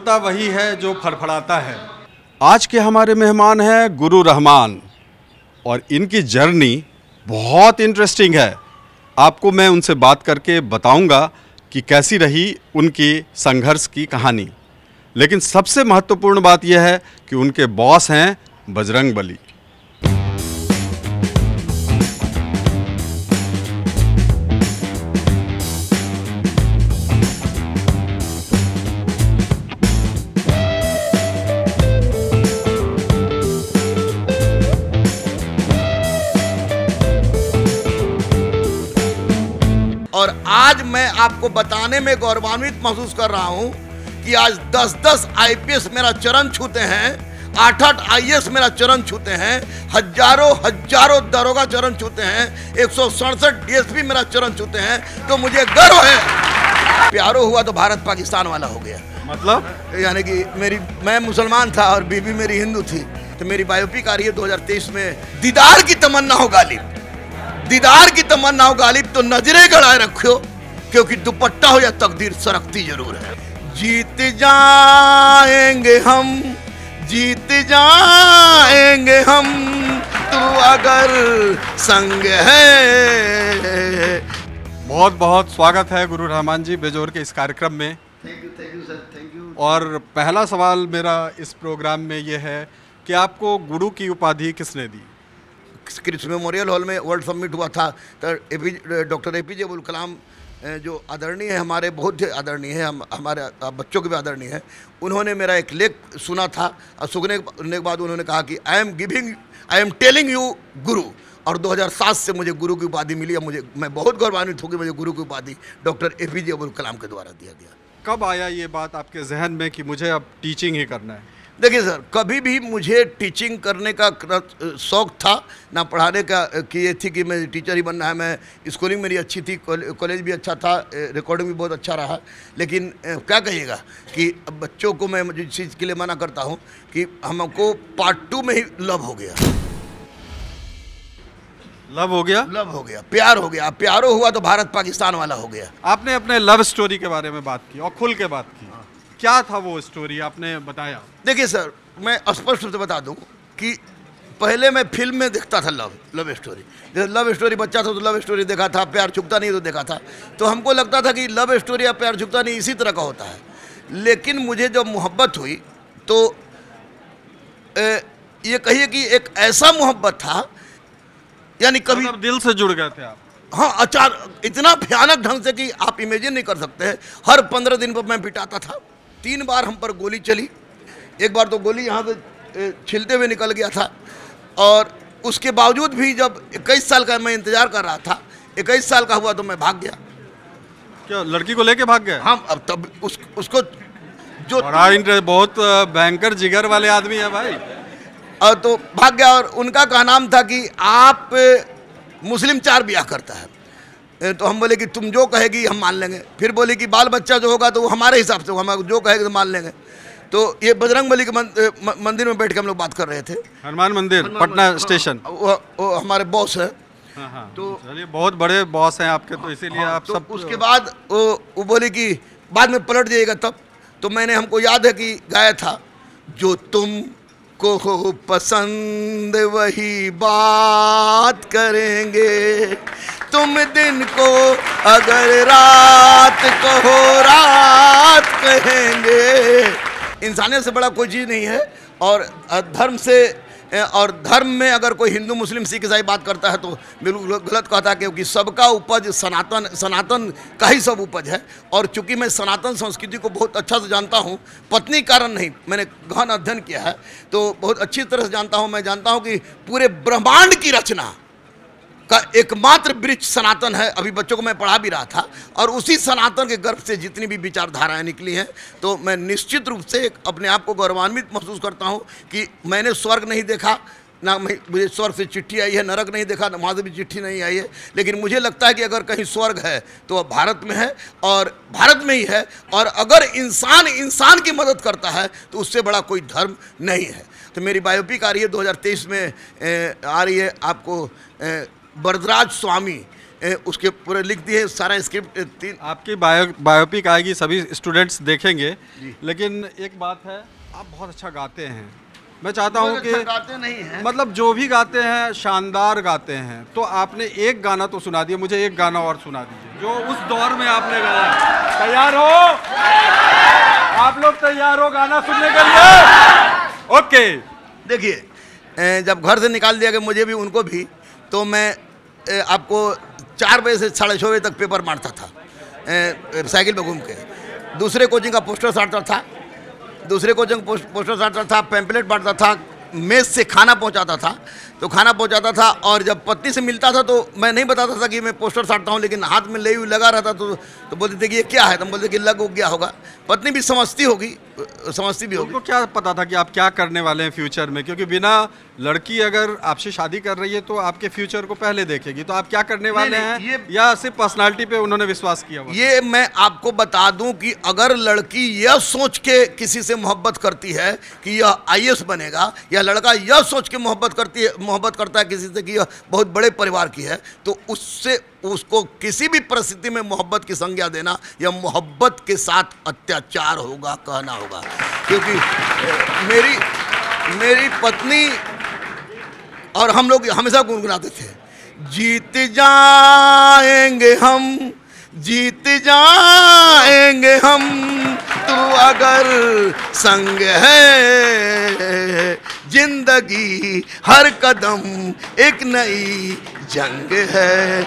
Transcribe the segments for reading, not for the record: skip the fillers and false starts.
होता वही है जो फड़फड़ाता है। आज के हमारे मेहमान हैं गुरु रहमान और इनकी जर्नी बहुत इंटरेस्टिंग है। आपको मैं उनसे बात करके बताऊंगा कि कैसी रही उनकी संघर्ष की कहानी। लेकिन सबसे महत्वपूर्ण बात यह है कि उनके बॉस हैं बजरंगबली। और आज मैं आपको बताने में गौरवान्वित महसूस कर रहा हूं कि आज 10-10 आईपीएस मेरा चरण छूते हैं, 8-8 आईएएस मेरा चरण छूते हैं, हजारों दरोगा चरण छूते हैं, 167 डीएसपी मेरा चरण छूते हैं। तो मुझे गर्व है। प्यारो हुआ तो भारत पाकिस्तान वाला हो गया। मतलब यानी कि मैं मुसलमान था और बीबी मेरी हिंदू थी। तो मेरी बायोपिक आ रही है 2023 में। दीदार की तमन्ना हो गालिब, दीदार की तमन्ना हो गालिब, तो नजरे गड़ाए रखो, क्योंकि दुपट्टा हो या तकदीर सरकती जरूर है। जीत जाएंगे हम, जीत जाएंगे हम, तू अगर संग है। बहुत बहुत स्वागत है गुरु रहमान जी बेजोर के इस कार्यक्रम में। Thank you sir, thank you. और पहला सवाल मेरा इस प्रोग्राम में ये है कि आपको गुरु की उपाधि किसने दी? क्रिप्स मेमोरियल हॉल में वर्ल्ड समिट हुआ था, तो डॉक्टर एपीजे अब्दुल कलाम जो आदरणीय है, हमारे बहुत आदरणीय है, हमारे बच्चों के भी आदरणीय है, उन्होंने मेरा एक लेख सुना था और सुनने के बाद उन्होंने कहा कि आई एम टेलिंग यू गुरु। और 2007 से मुझे गुरु की उपाधि मिली। और मैं बहुत गौरवान्वित हूँ कि मुझे गुरु की उपाधि डॉक्टर एपीजे अब्दुल कलाम के द्वारा दिया गया। कब आया ये बात आपके जहन में कि मुझे अब टीचिंग ही करना है? देखिए सर, कभी भी मुझे टीचिंग करने का शौक़ था ना, पढ़ाने का कि ये थी कि मैं टीचर ही बनना है। मैं स्कूलिंग मेरी अच्छी थी, कॉलेज भी अच्छा था, रिकॉर्डिंग भी बहुत अच्छा रहा। लेकिन क्या कहिएगा कि बच्चों को मैं जिस चीज़ के लिए मना करता हूँ कि हमको पार्ट 2 में ही लव हो गया। लव हो गया? लव हो गया, प्यार हो गया। प्यारो हुआ तो भारत पाकिस्तान वाला हो गया। आपने अपने लव स्टोरी के बारे में बात की और खुल के बात की। क्या था वो स्टोरी, आपने बताया? देखिए सर, मैं स्पष्ट रूप से बता दूं कि पहले मैं फिल्म में देखता था लव स्टोरी। जैसे लव स्टोरी बच्चा था तो लव स्टोरी देखा था, प्यार झुकता नहीं तो देखा था। तो हमको लगता था कि लव स्टोरी या प्यार झुकता नहीं इसी तरह का होता है। लेकिन मुझे जब मोहब्बत हुई तो ये कहिए कि एक ऐसा मोहब्बत था, यानी कभी दिल से जुड़ गए थे आप? हाँ, अचानक इतना भयानक ढंग से कि आप इमेजिन नहीं कर सकते हैं। हर 15 दिन पर मैं पिटाता था। 3 बार हम पर गोली चली। एक बार तो गोली यहाँ से छिलते हुए निकल गया था। और उसके बावजूद भी जब 21 साल का मैं इंतजार कर रहा था, 21 साल का हुआ तो मैं भाग गया। क्या लड़की को लेके भाग गए? हाँ, अब तब उसको जो बहुत भयंकर जिगर वाले आदमी है भाई। और तो भाग गया। और उनका का नाम था कि आप मुस्लिम 4 ब्याह करता है। तो हम बोले कि तुम जो कहेगी हम मान लेंगे। फिर बोले कि बाल बच्चा जो होगा तो वो हमारे हिसाब से, हम जो कहेगी तो मान लेंगे। तो ये बजरंगबली के मंदिर में बैठ के हम लोग बात कर रहे थे। हनुमान मंदिर, पटना स्टेशन। वो हमारे बॉस है। हाँ। तो चलिए, बहुत बड़े बॉस हैं आपके, तो इसीलिए आप तो सब। उसके बाद वो बोले कि बाद में पलट जाइएगा तब। तो मैंने, हमको याद है कि गाया था, जो तुम को हो पसंद वही बात करेंगे, तुम दिन को अगर रात को हो रात कहेंगे। इंसानियत से बड़ा कोई चीज़ नहीं है। और धर्म में अगर कोई हिंदू मुस्लिम सिख ईसाई बात करता है तो बिल्कुल गलत कहता है, क्योंकि सबका उपज सनातन का ही सब उपज है। और चूंकि मैं सनातन संस्कृति को बहुत अच्छा से जानता हूँ, पत्नी कारण नहीं, मैंने गहन अध्ययन किया है, तो बहुत अच्छी तरह से जानता हूँ। मैं जानता हूँ कि पूरे ब्रह्मांड की रचना का एकमात्र वृक्ष सनातन है। अभी बच्चों को मैं पढ़ा भी रहा था। और उसी सनातन के गर्भ से जितनी भी विचारधाराएं निकली हैं, तो मैं निश्चित रूप से अपने आप को गौरवान्वित महसूस करता हूं कि मैंने स्वर्ग नहीं देखा, ना मुझे स्वर्ग से चिट्ठी आई है, नरक नहीं देखा, वहाँ से भी चिट्ठी नहीं आई है। लेकिन मुझे लगता है कि अगर कहीं स्वर्ग है तो वह भारत में है, और भारत में ही है। और अगर इंसान की मदद करता है तो उससे बड़ा कोई धर्म नहीं है। तो मेरी बायोपिक आ रही है 2023 में, आ रही है। आपको वरदराज स्वामी उसके पूरे लिख दिए सारा स्क्रिप्ट। आपकी बायोपिक आएगी, सभी स्टूडेंट्स देखेंगे। लेकिन एक बात है, आप बहुत अच्छा गाते हैं। मैं चाहता हूँ कि गाते नहीं हैं, मतलब जो भी गाते हैं शानदार गाते हैं। तो आपने एक गाना तो सुना दिया, मुझे एक गाना और सुना दीजिए जो उस दौर में आपने गाया। तैयार हो आप लोग? तैयार हो गाना सुनने के लिए? ओके। देखिए, जब घर से निकाल दिया गया मुझे भी उनको भी, तो मैं आपको 4 बजे से 6:30 बजे तक पेपर मारता था, साइकिल पे घूम के। दूसरे कोचिंग का पोस्टर साटता था, पोस्टर साटता था, पैम्पलेट बांटता था, मेज से खाना पहुंचाता था। तो खाना पहुंचाता था, और जब पत्नी से मिलता था तो मैं नहीं बताता था कि मैं पोस्टर साटता हूं, लेकिन हाथ में ले लगा रहता तो बोलते थे कि ये क्या है। तो हम बोलते कि लग गया होगा। पत्नी भी समझती भी होगी। उनको क्या पता था कि आप क्या करने वाले हैं फ्यूचर में? क्योंकि बिना लड़की अगर आपसे शादी कर रही है तो आपके फ्यूचर को पहले देखेगी। तो आप क्या करने वाले हैं, या सिर्फ पर्सनालिटी पे उन्होंने विश्वास किया? ये मैं आपको बता दूं कि अगर लड़की यह सोच के किसी से मोहब्बत करती है कि यह IAS बनेगा, या लड़का यह सोच के मोहब्बत करता है किसी से कि यह बहुत बड़े परिवार की है, तो उसको किसी भी परिस्थिति में मोहब्बत की संज्ञा देना या मोहब्बत के साथ अत्याचार होगा कहना होगा। क्योंकि मेरी पत्नी और हम लोग हमेशा गुनगुनाते थे, जीत जाएंगे हम तू अगर संग है, जिंदगी हर कदम एक नई जंग है।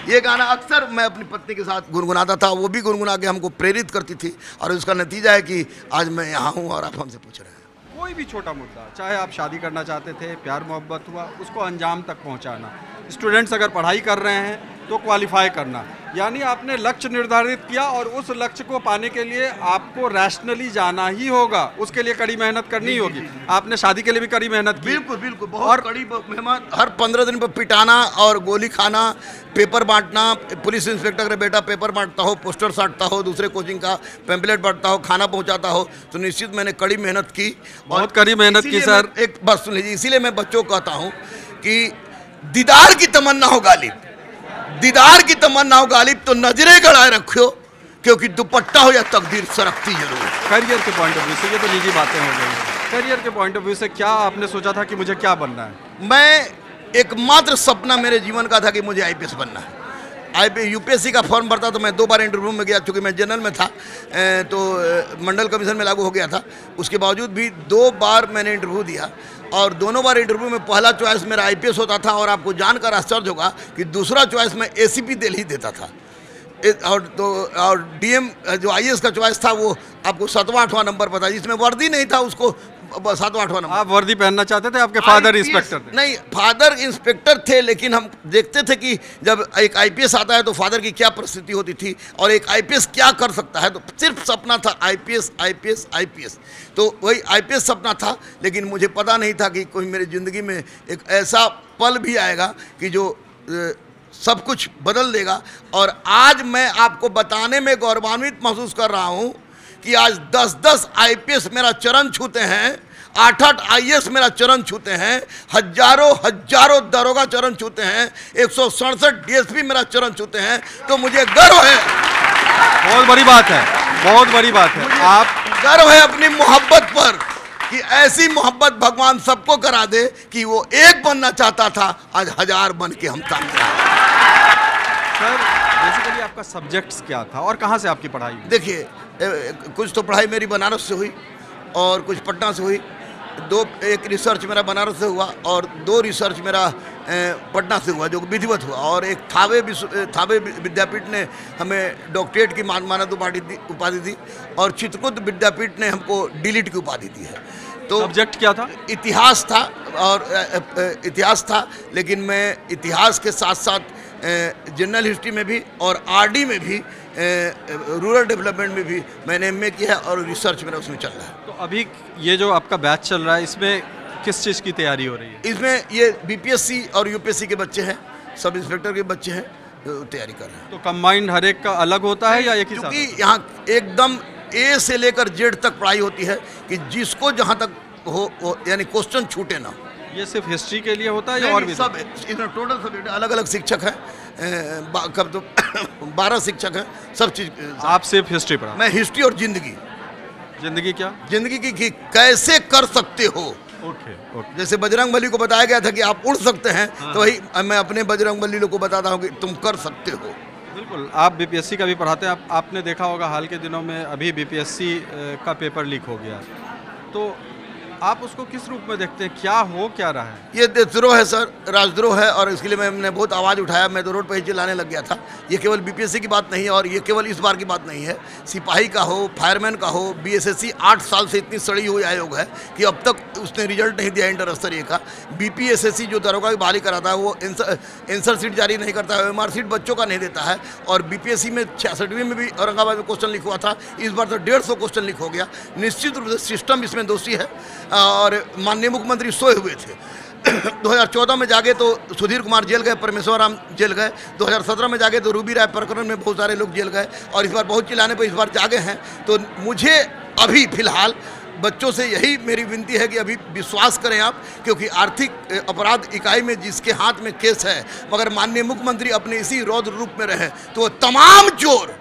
ये गाना अक्सर मैं अपनी पत्नी के साथ गुनगुनाता था, वो भी गुनगुना के हमको प्रेरित करती थी, और उसका नतीजा है कि आज मैं यहाँ हूँ और आप हमसे पूछ रहे हैं। कोई भी छोटा मुद्दा, चाहे आप शादी करना चाहते थे, प्यार मोहब्बत हुआ, उसको अंजाम तक पहुंचाना। स्टूडेंट्स अगर पढ़ाई कर रहे हैं तो क्वालिफाई करना, यानी आपने लक्ष्य निर्धारित किया और उस लक्ष्य को पाने के लिए आपको रैशनली जाना ही होगा, उसके लिए कड़ी मेहनत करनी होगी। आपने शादी के लिए भी कड़ी मेहनत की। बिल्कुल बहुत कड़ी मेहनत। हर 15 दिन पर पिटाना और गोली खाना, पेपर बांटना, पुलिस इंस्पेक्टर का बेटा पेपर बांटता हो, पोस्टर साटता हो, दूसरे कोचिंग का पैम्पलेट बांटता हो, खाना पहुंचाता हो, तो निश्चित मैंने कड़ी मेहनत की। बहुत कड़ी मेहनत की सर। एक बात सुन लीजिए, इसीलिए मैं बच्चों को कहता हूँ कि दीदार की तमन्ना हो गालिब, तो नजरे गड़ाए रखो, क्योंकि दुपट्टा हो या तकदीर सरकती जरूर। करियर के पॉइंट ऑफ व्यू से, ये तो निजी बातें हो गई। करियर के पॉइंट ऑफ व्यू से क्या आपने सोचा था कि मुझे क्या बनना है? मैं एकमात्र सपना मेरे जीवन का था कि मुझे IPS बनना है। UPSC का फॉर्म भरता तो मैं 2 बार इंटरव्यू में गया, चूँकि मैं जनरल में था तो मंडल कमीशन में लागू हो गया था। उसके बावजूद भी 2 बार मैंने इंटरव्यू दिया, और दोनों बार इंटरव्यू में पहला चॉइस मेरा IPS होता था, और आपको जानकर आश्चर्य होगा कि दूसरा चॉइस मैं ACP दिल्ली देता था। और DM जो IAS का चॉइस था वो आपको 7वां-8वां नंबर पता, जिसमें वर्दी नहीं था उसको 7वां-8वां नंबर। आप वर्दी पहनना चाहते थे? आपके फादर इंस्पेक्टर थे? नहीं, फादर इंस्पेक्टर थे, लेकिन हम देखते थे कि जब एक IPS आता है तो फादर की क्या परिस्थिति होती थी, और एक IPS क्या कर सकता है। तो सिर्फ सपना था IPS। तो वही IPS सपना था, लेकिन मुझे पता नहीं था कि कोई मेरी ज़िंदगी में एक ऐसा पल भी आएगा कि जो सब कुछ बदल देगा। और आज मैं आपको बताने में गौरवान्वित महसूस कर रहा हूँ कि आज 10-10 IPS मेरा चरण छूते हैं, 8-8 IAS मेरा चरण छूते हैं, हजारों दरोगा चरण छूते हैं, 167 DSP मेरा चरण छूते हैं। तो मुझे गर्व है, बहुत बड़ी बात है, बहुत बड़ी बात है। आप गर्व है अपनी मोहब्बत पर कि ऐसी मोहब्बत भगवान सबको करा दे कि वो एक बनना चाहता था, आज 1000 बन के हम सामने आए। सर, बेसिकली आपका सब्जेक्ट्स क्या था और कहाँ से आपकी पढ़ाई हुई? देखिए, कुछ तो पढ़ाई मेरी बनारस से हुई और कुछ पटना से हुई। एक रिसर्च मेरा बनारस से हुआ और 2 रिसर्च मेरा पटना से हुआ, जो विधिवत हुआ। और एक थावे विद्यापीठ ने हमें डॉक्टरेट की मानद उपाधि दी, और चित्रकूट विद्यापीठ ने हमको DLIT की उपाधि दी है। तो सब्जेक्ट क्या था? इतिहास था, और इतिहास था, लेकिन मैं इतिहास के साथ साथ जनरल हिस्ट्री में भी और RD में भी, रूरल डेवलपमेंट में भी मैंने MA किया है, और रिसर्च मेरा उसमें चल रहा है। तो अभी ये जो आपका बैच चल रहा है, इसमें किस चीज़ की तैयारी हो रही है? इसमें ये BPSC और UPSC के बच्चे हैं, सब इंस्पेक्टर के बच्चे हैं, तैयारी कर रहे हैं। तो कंबाइंड हर एक का अलग होता है या एक ही साथ? क्योंकि यहाँ एकदम A से लेकर Z तक पढ़ाई होती है कि जिसको जहाँ तक हो यानी क्वेश्चन छूटे ना। ये सिर्फ हिस्ट्री के लिए होता है या नहीं, और भी? सब इसमें टोटल सब्जेक्ट अलग अलग शिक्षक हैं, कब तो 12 शिक्षक हैं, सब चीज़। आप सिर्फ हिस्ट्री पढ़ा? मैं हिस्ट्री और जिंदगी। जिंदगी क्या? जिंदगी की कि कैसे कर सकते हो। Okay okay. जैसे बजरंगबली को बताया गया था कि आप उड़ सकते हैं, तो वही मैं अपने बजरंगबली लोग को बताता हूँ कि तुम कर सकते हो। बिल्कुल। आप बीपीएससी का भी पढ़ाते हैं। आपने देखा होगा हाल के दिनों में अभी बीपीएससी का पेपर लीक हो गया, तो आप उसको किस रूप में देखते हैं? क्या हो क्या रहा है? ये देशद्रोह है सर, राजद्रोह है, और इसके लिए मैंने बहुत आवाज़ उठाया। मैं तो रोड पर ही चिल्लाने लग गया था। ये केवल बीपीएससी की बात नहीं है, और ये केवल इस बार की बात नहीं है। सिपाही का हो, फायरमैन का हो, बीएसएससी 8 साल से इतनी सड़ी हुई आयोग है कि अब तक उसने रिजल्ट नहीं दिया इंटर स्तरीय का। बीपीएसएससी जो दरोगा की बहाली कराता है वो आंसर शीट जारी नहीं करता है, OMR शीट बच्चों का नहीं देता है। और बीपीएससी में 66वीं में भी औरंगाबाद में क्वेश्चन लिख हुआ था, इस बार तो 150 क्वेश्चन लिख हो गया। निश्चित रूप से सिस्टम इसमें दोषी है, और माननीय मुख्यमंत्री सोए हुए थे। 2014 में जागे तो सुधीर कुमार जेल गए, परमेश्वर राम जेल गए। 2017 में जागे तो रूबी राय प्रकरण में बहुत सारे लोग जेल गए, और इस बार बहुत चिल्लाने पर इस बार जागे हैं। तो मुझे अभी फिलहाल बच्चों से यही मेरी विनती है कि अभी विश्वास करें आप, क्योंकि आर्थिक अपराध इकाई में जिसके हाथ में केस है, मगर माननीय मुख्यमंत्री अपने इसी रौद्र रूप में रहे, तो वो तमाम चोर,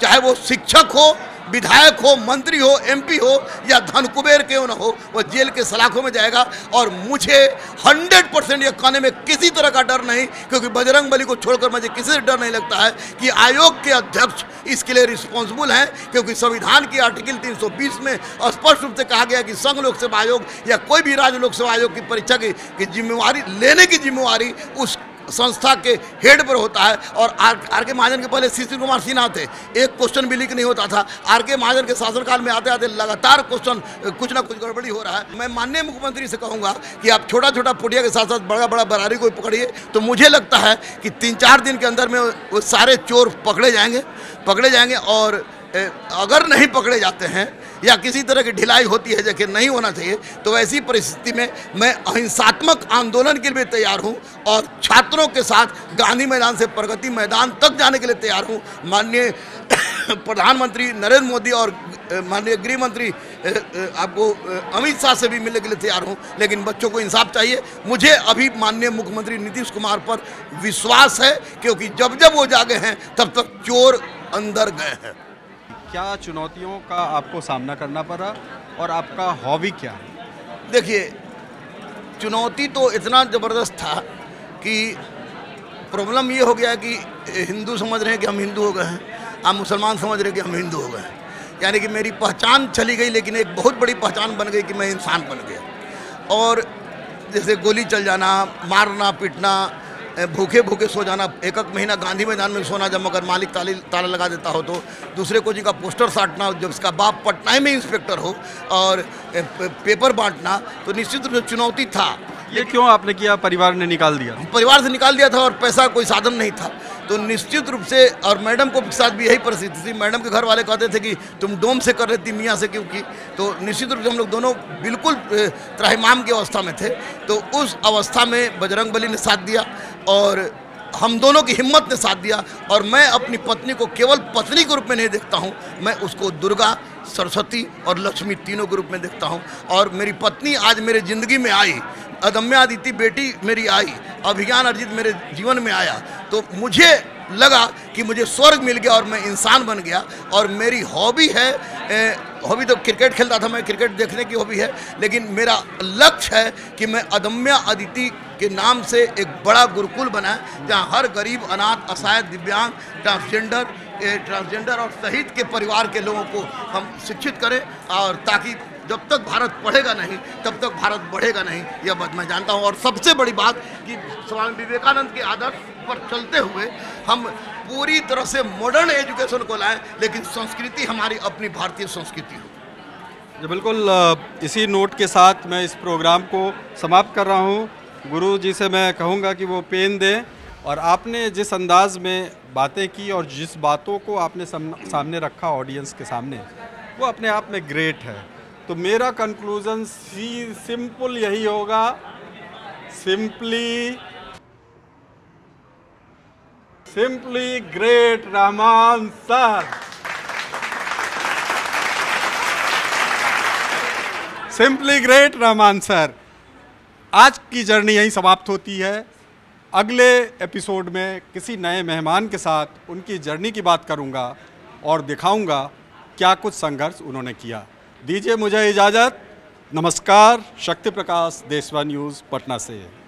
चाहे वो शिक्षक हो, विधायक हो, मंत्री हो, एमपी हो, या धन कुबेर क्यों न हो, वो जेल के सलाखों में जाएगा। और मुझे 100% ये कहने में किसी तरह का डर नहीं, क्योंकि बजरंगबली को छोड़कर मुझे किसी से डर नहीं लगता है कि आयोग के अध्यक्ष इसके लिए रिस्पॉन्सिबल हैं, क्योंकि संविधान की आर्टिकल 320 में स्पष्ट रूप से कहा गया कि संघ लोक सेवा आयोग या कोई भी राज्य लोक सेवा आयोग की परीक्षा की जिम्मेवारी लेने की जिम्मेवारी उस संस्था के हेड पर होता है। और आर के महाजन के पहले शिशिर कुमार सिन्हा थे, एक क्वेश्चन भी लीक नहीं होता था। आर के महाजन के शासनकाल में आते आते लगातार क्वेश्चन कुछ ना कुछ गड़बड़ी हो रहा है। मैं माननीय मुख्यमंत्री से कहूँगा कि आप छोटा छोटा पुटिया के साथ साथ बड़ा बड़ा बरारी को पकड़िए, तो मुझे लगता है कि 3-4 दिन के अंदर में वो सारे चोर पकड़े जाएंगे। और अगर नहीं पकड़े जाते हैं या किसी तरह की ढिलाई होती है जबकि नहीं होना चाहिए, तो ऐसी परिस्थिति में मैं अहिंसात्मक आंदोलन के लिए तैयार हूं, और छात्रों के साथ गांधी मैदान से प्रगति मैदान तक जाने के लिए तैयार हूं। माननीय प्रधानमंत्री नरेंद्र मोदी और माननीय गृह मंत्री आपको अमित शाह से भी मिलने के लिए तैयार हूं, लेकिन बच्चों को इंसाफ चाहिए। मुझे अभी माननीय मुख्यमंत्री नीतीश कुमार पर विश्वास है, क्योंकि जब जब वो जागे हैं तब तक चोर अंदर गए हैं। क्या चुनौतियों का आपको सामना करना पड़ा, और आपका हॉबी क्या है? देखिए, चुनौती तो इतना ज़बरदस्त था कि प्रॉब्लम ये हो गया कि हिंदू समझ रहे हैं कि हम हिंदू हो गए हैं, आप मुसलमान समझ रहे हैं कि हम हिंदू हो गए हैं। यानी कि मेरी पहचान चली गई, लेकिन एक बहुत बड़ी पहचान बन गई कि मैं इंसान बन गया। और जैसे गोली चल जाना, मारना पीटना, भूखे भूखे सो जाना, एक महीना गांधी मैदान में सोना जब मगर मालिक ताला लगा देता हो, तो दूसरे को जी का पोस्टर साटना, जब उसका बाप पटना में इंस्पेक्टर हो, और पेपर बांटना, तो निश्चित रूप से चुनौती था। ये क्यों आपने किया? परिवार ने निकाल दिया? परिवार से निकाल दिया था, और पैसा कोई साधन नहीं था, तो निश्चित रूप से। और मैडम को साथ भी यही परिस्थिति थी। मैडम के घर वाले कहते थे कि तुम डोम से कर रही थी, मियाँ से क्यों की? तो निश्चित रूप से हम लोग दोनों बिल्कुल त्राहिमाम की अवस्था में थे। तो उस अवस्था में बजरंगबली ने साथ दिया, और हम दोनों की हिम्मत ने साथ दिया। और मैं अपनी पत्नी को केवल पत्नी के रूप में नहीं देखता हूँ, मैं उसको दुर्गा, सरस्वती और लक्ष्मी तीनों के रूप में देखता हूँ। और मेरी पत्नी आज मेरे ज़िंदगी में आई, अदम्य अदिति बेटी मेरी आई, अभिज्ञान अर्जित मेरे जीवन में आया, तो मुझे लगा कि मुझे स्वर्ग मिल गया और मैं इंसान बन गया। और मेरी हॉबी है, हॉबी तो क्रिकेट खेलता था मैं, क्रिकेट देखने की हॉबी है, लेकिन मेरा लक्ष्य है कि मैं अदम्य अदिति के नाम से एक बड़ा गुरुकुल बनाए, जहाँ हर गरीब, अनाथ, असहाय, दिव्यांग, ट्रांसजेंडर और शहीद के परिवार के लोगों को हम शिक्षित करें। और ताकि जब तक भारत पढ़ेगा नहीं तब तक भारत बढ़ेगा नहीं, यह बात मैं जानता हूँ। और सबसे बड़ी बात कि स्वामी विवेकानंद के आदर्श पर चलते हुए हम पूरी तरह से मॉडर्न एजुकेशन को लाएं, लेकिन संस्कृति हमारी अपनी भारतीय संस्कृति हो। जी बिल्कुल। इसी नोट के साथ मैं इस प्रोग्राम को समाप्त कर रहा हूँ। गुरु जी से मैं कहूँगा कि वो पेन दें, और आपने जिस अंदाज में बातें की और जिस बातों को आपने सामने रखा ऑडियंस के सामने, वो अपने आप में ग्रेट है। तो मेरा कंक्लूजन सिंपल यही होगा, simply great Rahman sir, simply great Rahman sir. आज की जर्नी यहीं समाप्त होती है। अगले एपिसोड में किसी नए मेहमान के साथ उनकी जर्नी की बात करूंगा और दिखाऊंगा क्या कुछ संघर्ष उन्होंने किया। दीजिए मुझे इजाज़त। नमस्कार। शक्ति प्रकाश, देशवा न्यूज़, पटना से।